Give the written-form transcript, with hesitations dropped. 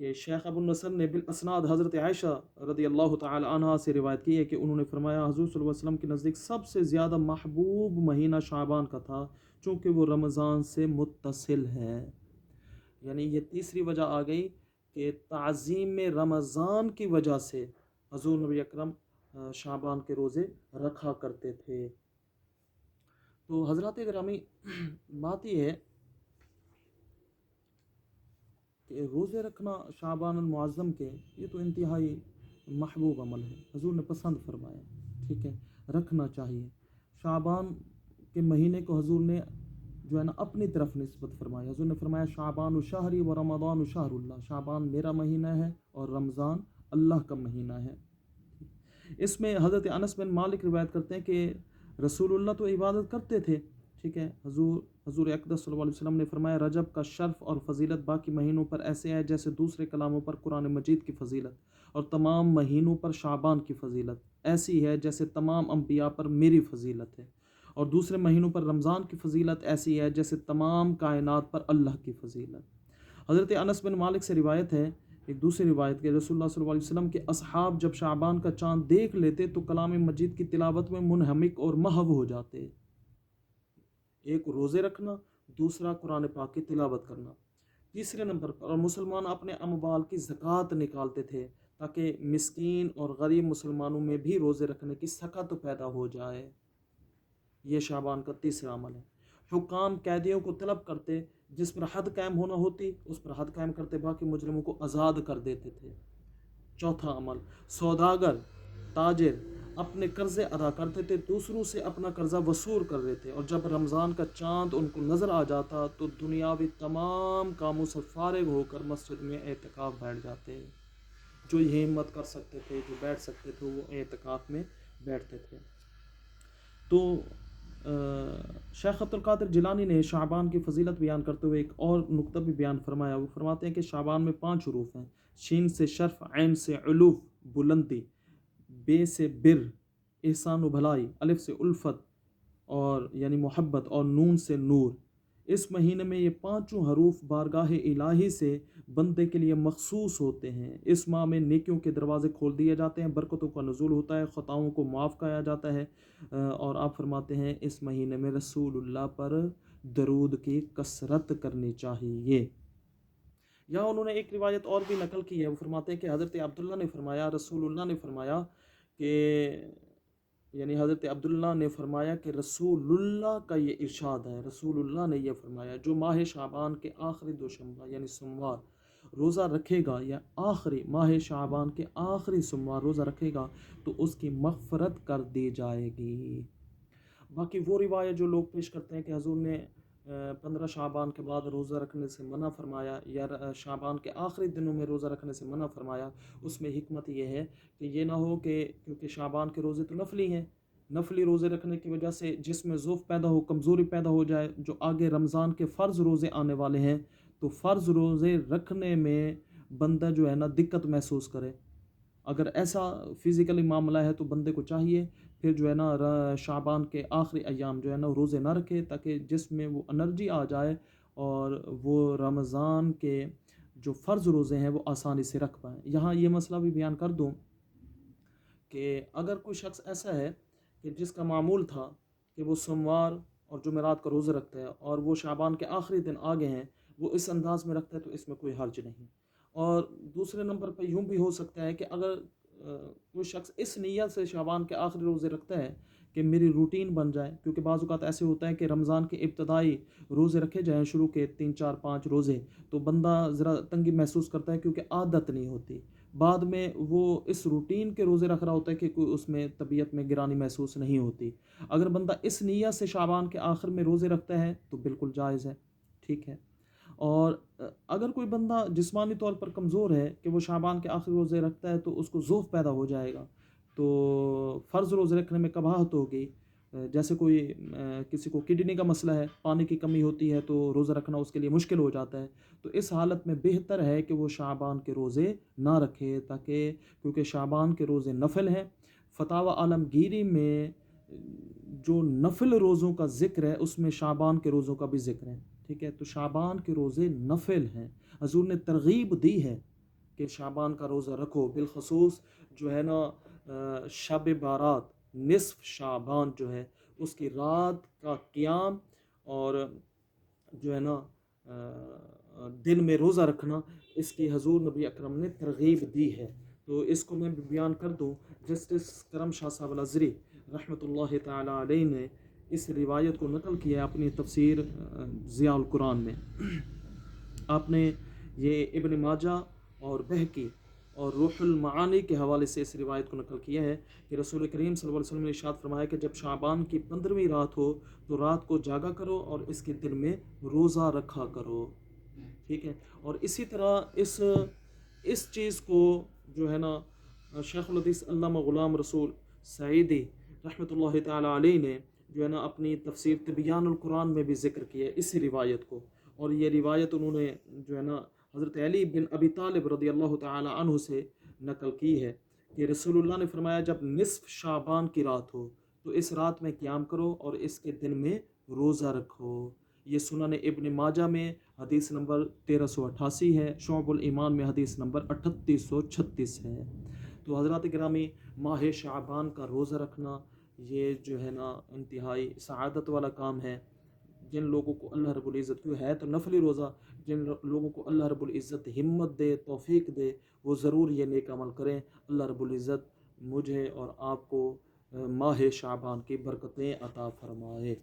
کہ شیخ ابو النصر نے بالاسناد حضرت عائشہ رضی اللہ تعالی عنہا سے روایت کی ہے کہ انہوں نے فرمایا حضور صلی اللہ علیہ وسلم کے نزدیک سب سے زیادہ محبوب مہینہ شعبان کا تھا، چونکہ وہ رمضان سے متصل ہے۔ یعنی یہ تیسری وجہ آ گئی کہ تعظیم رمضان کی وجہ سے حضور نبی اکرم شعبان کے روزے رکھا کرتے تھے۔ تو حضرات گرامی، بات یہ ہے کہ روزے رکھنا شعبان المعظم کے، یہ تو انتہائی محبوب عمل ہے، حضور نے پسند فرمایا، ٹھیک ہے، رکھنا چاہیے۔ شعبان کے مہینے کو حضور نے جو ہے نا اپنی طرف نسبت فرمایا، حضور نے فرمایا شعبان شہری و رمضان شہر اللہ، شعبان میرا مہینہ ہے اور رمضان اللہ کا مہینہ ہے۔ اس میں حضرت انس بن مالک روایت کرتے ہیں کہ رسول اللہ تو عبادت کرتے تھے، ٹھیک ہے، حضور اقدس صلی اللہ علیہ وسلم نے فرمایا رجب کا شرف اور فضیلت باقی مہینوں پر ایسے ہے جیسے دوسرے کلاموں پر قرآن مجید کی فضیلت، اور تمام مہینوں پر شعبان کی فضیلت ایسی ہے جیسے تمام انبیاء پر میری فضیلت ہے، اور دوسرے مہینوں پر رمضان کی فضیلت ایسی ہے جیسے تمام کائنات پر اللہ کی فضیلت۔ حضرت انس بن مالک سے روایت ہے، ایک دوسری روایت کہ رسول اللہ صلی اللہ علیہ وسلم کے اصحاب جب شعبان کا چاند دیکھ لیتے تو کلام مجید کی تلاوت میں منہمک اور محو ہو جاتے۔ ایک روزے رکھنا، دوسرا قرآن پاک کی تلاوت کرنا۔ تیسرے نمبر پر مسلمان اپنے اموال کی زکوٰۃ نکالتے تھے تاکہ مسکین اور غریب مسلمانوں میں بھی روزے رکھنے کی سخت پیدا ہو جائے۔ یہ شعبان کا تیسرا عمل ہے۔ حکام قیدیوں کو طلب کرتے، جس پر حد قائم ہونا ہوتی اس پر حد قائم کرتے، باقی مجرموں کو آزاد کر دیتے تھے۔ چوتھا عمل، سوداگر تاجر اپنے قرضے ادا کرتے تھے، دوسروں سے اپنا قرضہ وصول کر دیتے، اور جب رمضان کا چاند ان کو نظر آ جاتا تو دنیاوی تمام کاموں سے فارغ ہو کر مسجد میں اعتکاف بیٹھ جاتے۔ جو یہ ہمت کر سکتے تھے، جو بیٹھ سکتے تھے، وہ اعتکاف میں بیٹھتے تھے۔ تو شیخ عبد القادر جیلانی نے شعبان کی فضیلت بیان کرتے ہوئے ایک اور نقطہ بھی بیان فرمایا۔ وہ فرماتے ہیں کہ شعبان میں 5 حروف ہیں، شین سے شرف، عین سے علوف بلندی، بے سے بر احسان و بھلائی، الف سے الفت اور یعنی محبت، اور نون سے نور۔ اس مہینے میں یہ 5 حروف بارگاہ الہی سے بندے کے لیے مخصوص ہوتے ہیں۔ اس ماہ میں نیکیوں کے دروازے کھول دیے جاتے ہیں، برکتوں کا نزول ہوتا ہے، خطاؤں کو معاف کیا جاتا ہے، اور آپ فرماتے ہیں اس مہینے میں رسول اللہ پر درود کی کثرت کرنی چاہیے۔ یا انہوں نے ایک روایت اور بھی نقل کی ہے، وہ فرماتے ہیں کہ حضرت عبداللہ نے فرمایا، رسول اللہ نے فرمایا کہ یعنی حضرت عبداللہ نے فرمایا کہ رسول اللہ کا یہ ارشاد ہے، رسول اللہ نے یہ فرمایا جو ماہ شعبان کے آخری دوشنبہ یعنی سوموار روزہ رکھے گا، یا آخری ماہ شعبان کے آخری سوموار روزہ رکھے گا تو اس کی مغفرت کر دی جائے گی۔ باقی وہ روایت جو لوگ پیش کرتے ہیں کہ حضور نے 15 شعبان کے بعد روزہ رکھنے سے منع فرمایا، یا شعبان کے آخری دنوں میں روزہ رکھنے سے منع فرمایا، اس میں حکمت یہ ہے کہ یہ نہ ہو کہ کیونکہ شعبان کے روزے تو نفلی ہیں، نفلی روزے رکھنے کی وجہ سے جس میں ضعف پیدا ہو، کمزوری پیدا ہو جائے، جو آگے رمضان کے فرض روزے آنے والے ہیں تو فرض روزے رکھنے میں بندہ جو ہے نا دقت محسوس کرے۔ اگر ایسا فزیکلی معاملہ ہے تو بندے کو چاہیے پھر جو ہے نا شعبان کے آخری ایام جو ہے نا روزے نہ رکھے، تاکہ جس میں وہ انرجی آ جائے اور وہ رمضان کے جو فرض روزے ہیں وہ آسانی سے رکھ پائیں۔ یہاں یہ مسئلہ بھی بیان کر دوں کہ اگر کوئی شخص ایسا ہے کہ جس کا معمول تھا کہ وہ سوموار اور جمعرات کا روزہ رکھتا ہے اور وہ شعبان کے آخری دن آگے ہیں، وہ اس انداز میں رکھتا ہے تو اس میں کوئی حرج نہیں۔ اور دوسرے نمبر پہ یوں بھی ہو سکتا ہے کہ اگر کوئی شخص اس نیت سے شعبان کے آخری روزے رکھتا ہے کہ میری روٹین بن جائے، کیونکہ بعض اوقات ایسے ہوتا ہے کہ رمضان کے ابتدائی روزے رکھے جائیں، شروع کے 3 4 5 روزے، تو بندہ ذرا تنگی محسوس کرتا ہے کیونکہ عادت نہیں ہوتی، بعد میں وہ اس روٹین کے روزے رکھ رہا ہوتا ہے کہ کوئی اس میں طبیعت میں گرانی محسوس نہیں ہوتی۔ اگر بندہ اس نیت سے شعبان کے آخر میں روزے رکھتا ہے تو بالکل جائز ہے، ٹھیک ہے۔ اور اگر کوئی بندہ جسمانی طور پر کمزور ہے کہ وہ شعبان کے آخری روزے رکھتا ہے تو اس کو ضعف پیدا ہو جائے گا، تو فرض روزے رکھنے میں کباہت ہوگی، جیسے کوئی کسی کو کڈنی کا مسئلہ ہے، پانی کی کمی ہوتی ہے تو روزہ رکھنا اس کے لیے مشکل ہو جاتا ہے، تو اس حالت میں بہتر ہے کہ وہ شعبان کے روزے نہ رکھے، تاکہ کیونکہ شعبان کے روزے نفل ہیں۔ فتاوی عالمگیری میں جو نفل روزوں کا ذکر ہے اس میں شعبان کے روزوں کا بھی ذکر ہے، ٹھیک ہے۔ تو شعبان کے روزے نفل ہیں، حضور نے ترغیب دی ہے کہ شعبان کا روزہ رکھو، بالخصوص جو ہے نا شب بارات نصف شعبان جو ہے اس کی رات کا قیام اور جو ہے نا دن میں روزہ رکھنا، اس کی حضور نبی اکرم نے ترغیب دی ہے۔ تو اس کو میں بیان کر دوں، جسٹس کرم شاہ صاحب الازری رحمۃ اللہ تعالی علیہ نے اس روایت کو نقل کیا اپنی تفسیر ضیاء القرآن میں۔ آپ نے یہ ابن ماجہ اور بہقی اور روح المعانی کے حوالے سے اس روایت کو نقل کیا ہے کہ رسول کریم صلی اللہ علیہ وسلم نے ارشاد فرمایا کہ جب شعبان کی 15ویں رات ہو تو رات کو جاگا کرو اور اس کے دن میں روزہ رکھا کرو، ٹھیک ہے۔ اور اسی طرح اس چیز کو جو ہے نا شیخ الحدیث علامہ غلام رسول سعیدی رحمۃ اللہ تعالی علیہ نے جو ہے نا اپنی تفسیر تبیان القرآن میں بھی ذکر کیا ہے اسی روایت کو، اور یہ روایت انہوں نے جو ہے نا حضرت علی بن ابی طالب رضی اللہ تعالی عنہ سے نقل کی ہے کہ رسول اللہ نے فرمایا جب نصف شعبان کی رات ہو تو اس رات میں قیام کرو اور اس کے دن میں روزہ رکھو۔ یہ سنن ابن ماجہ میں حدیث نمبر 1388 ہے، شعب الایمان میں حدیث نمبر 3836 ہے۔ تو حضرات گرامی، ماہ شعبان کا روزہ رکھنا یہ جو ہے نا انتہائی سعادت والا کام ہے۔ جن لوگوں کو اللہ رب العزت کیوں ہے تو نفلی روزہ، جن لوگوں کو اللہ رب العزت ہمت دے، توفیق دے، وہ ضرور یہ نیک عمل کریں۔ اللہ رب العزت مجھے اور آپ کو ماہ شعبان کی برکتیں عطا فرمائے۔